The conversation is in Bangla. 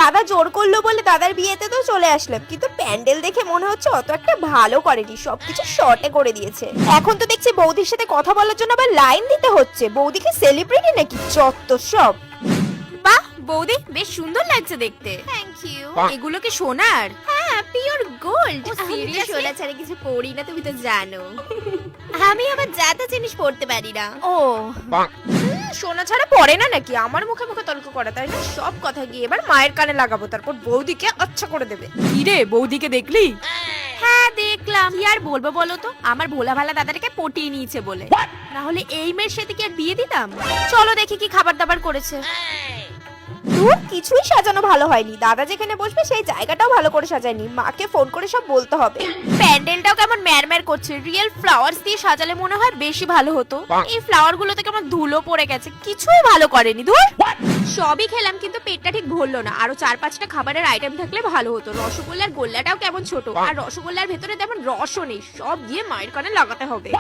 দাদা জোর করলো বলে দাদার বিয়েতে তো চলে আসলাম, কিন্তু প্যান্ডেল দেখে মনে হচ্ছে অত একটা ভালো করেনি, সবকিছু শর্টে করে দিয়েছে। এখন তো দেখছি বৌদির সাথে কথা বলার জন্য আবার লাইন দিতে হচ্ছে। বৌদিকে সেলিব্রিটি নাকি, যত সব। বাহ বৌদি, বেশ সুন্দর লাগছে দেখতে। Thank you. এগুলো কি সোনার? হ্যাঁ, পিওর গোল্ড। ও, আমি তো seriously? সোনা ছাড়া কিছু পড়ি না, তুমি তো জানো। আমি আবার যা তা জিনিস পড়তে পারি না। ও সোনা ছাড়া পড়ে না নাকি? আমার মুখে মুখে তর্ক করা, তাই না? সব কথা গিয়ে এবার মায়ের কানে লাগাবো, তারপর বৌদিকে আচ্ছা করে দেবে। কি রে, বৌদিকে দেখলি? হ্যাঁ দেখলাম। কি আর বলবো বলো তো, আমার ভোলা ভালা দাদাটাকে পটিয়ে নিয়েছে বলে। না হলে এই মেয়ের সাথে কি আর বিয়ে দিতাম? চলো দেখি কি খাবার দাবার করেছে। দূর, কিছুই সাজানো ভালো হয়নি। দাদা যেখানে বসবে সেই জায়গাটাও ভালো করে সাজায়নি। মাকে ফোন করে সব বলতে হবে। প্যান্ডেলটাও কেমন ম্যারম্যার করছে। রিয়েল ফ্লাওয়ার্স দিয়ে সাজালে মনে হয় বেশি ভালো হতো। এই ফ্লাওয়ার গুলোতে কেমন ধুলো পড়ে গেছে, কিছুই ভালো করেনি। ধুর, সবই খেলাম কিন্তু পেটটা ঠিক ভরলো না। আরো 4-5টা খাবারের আইটেম থাকলে ভালো হতো। রসগোল্লার গোল্লাটাও কেমন ছোট, আর রসগোল্লার ভেতরে তেমন রসও নেই। সব দিয়ে মায়ের কানে লাগাতে হবে।